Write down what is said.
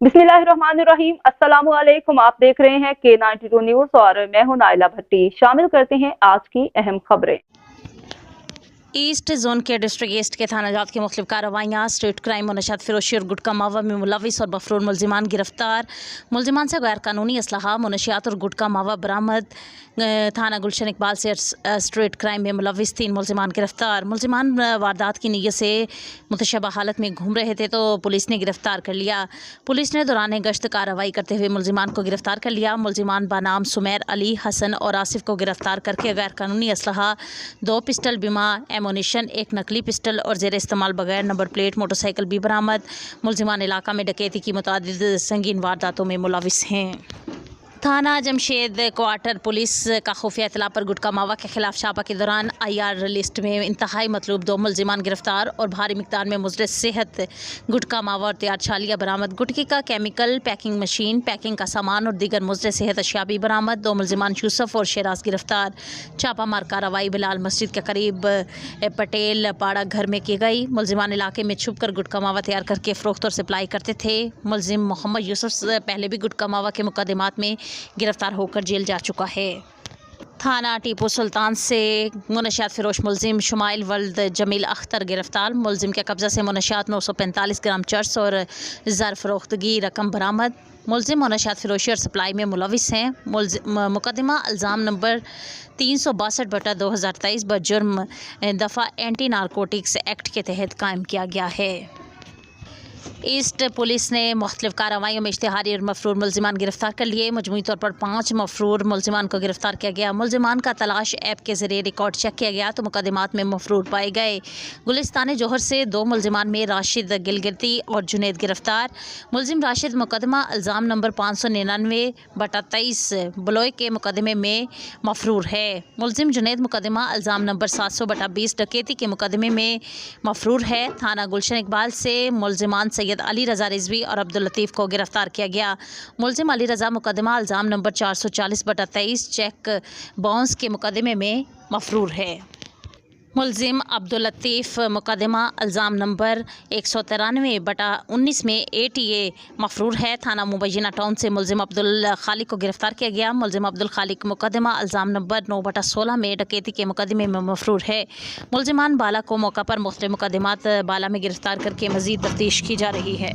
बिस्मिल्लाहिर्रहमानिर्रहीम। अस्सलाम वालेकुम। आप देख रहे हैं K92 न्यूज़ और मैं हूं नाइला भट्टी। शामिल करते हैं आज की अहम खबरें। ईस्ट जोन के डिस्ट्रिक्ट ईस्ट के थाना जात की मुख्तलिफ कार्रवाइयाँ, स्ट्रीट क्राइम और नशात फरोशी और गुटखा मावा में मुलविस और मफरूर मुलजिमान गिरफ्तार। मुलजिमान से गैर कानूनी असलहा, मुनशियात और गुटखा मावा बरामद। थाना गुलशन इकबाल से स्ट्रीट क्राइम में मुलविस 3 मुलजिमान गिरफ्तार। मुलजिमान वारदात की नीयत से मुतशबा हालत में घूम रहे थे तो पुलिस ने गिरफ्तार कर लिया। पुलिस ने दौरान गश्त कार्रवाई करते हुए मुलजिमान को गिरफ्तार कर लिया। मुलजिमान बनाम सुमैर, अली, हसन और आसिफ को गिरफ्तार करके गैर कानूनी असलहा, 2 पिस्टल, बिमा, एमोनिशन, 1 नकली पिस्टल और ज़ेर इस्तेमाल बगैर नंबर प्लेट मोटरसाइकिल भी बरामद। मुलजिमान इलाका में डकैती की मुतादिद संगीन वारदातों में मुलविस हैं। थाना जमशेद क्वार्टर पुलिस का खुफिया इतला पर गुटखा मावा के खिलाफ छापा के दौरान IR लिस्ट में इंतहाई मतलूब 2 मुलजिमान गिरफ्तार और भारी मिकदार में मुज़र सेहत गुटखा मावा और तैयार छालियाँ बरामद। गुटखे का केमिकल, पैकिंग मशीन, पैकिंग का सामान और दीगर मुज़र सेहत अशिया भी बरामद। 2 मुलजिमान यूसुफ और शेराज गिरफ्तार। छापा मार कार्रवाई बिलाल मस्जिद के करीब पटेल पाड़ा घर में की गई। मुलजिमान इलाके में छुप कर गुटखा मावा तैयार करके फ़रोख्त और सप्लाई करते थे। मुलजिम मोहम्मद यूसुफ पहले भी गुटखा मावा के मुकदमात में गिरफ्तार होकर जेल जा चुका है। थाना टीपू सुल्तान से मुनशियात फरोश मुलजिम शुमाइल वल्द जमील अख्तर गिरफ्तार। मुलजिम के कब्ज़ा से मुनशियात 945 ग्राम चर्स और ज़र फरोख्तगी रकम बरामद। मुलजिम मुनशियात फरोशी और सप्लाई में मुलविस हैं। मुकदमा इल्ज़ाम नंबर 362/2023 बजुर्म दफ़ा एंटी नारकोटिक्स एक्ट के तहत कायम किया गया है। ईस्ट पुलिस ने मुख्तलिफ कार्रवाइयों में इश्तिहारी और मफरूर मुलजिमान गिरफ्तार कर लिए। मजमूई तौर पर 5 मफरूर मुलजिमान को गिरफ्तार किया गया। मुलजिमान का तलाश ऐप के ज़रिए रिकॉर्ड चेक किया गया तो मुकदमात में मफरूर पाए गए। गुलिस्तान जौहर से 2 मुलजिमान में राशिद गिलगिती और जुनेद गिरफ्तार। मुलजिम राशिद मुकदमा इल्ज़ाम नंबर 599/23 बलोई के मुकदमे में मफरूर है। मुलजिम जुनेद मुकदमा इल्ज़ाम नंबर 700/20 डकैती के मुकदमे में मफरूर है। थाना गुलशन इकबाल से मुलजिमान सैयद अली रज़ा रिजवी और अब्दुल लतीफ़ को गिरफ्तार किया गया। मुलजिम अली रज़ा मुकदमा इल्ज़ाम नंबर 440/23 चेक बाउंस के मुकदमे में मफरूर है। मुलजिम अब्दुल लतीफ़ मुकदमा इल्ज़ाम नंबर 193/19 में ATA मफरूर है। थाना मुबैना टाउन से मुलजिम अब्दुल खालिक को गिरफ्तार किया गया। मुलजिम अब्दुल खालिक मुकदमा इल्ज़ाम नंबर 9/16 में डकैती के मुकदमे में मफरूर है। मुलजिमान बाला को मौका पर मुख्तलिफ मुकदमात बाला में गिरफ्तार करके मज़ीद तफ्तीश की जा रही है।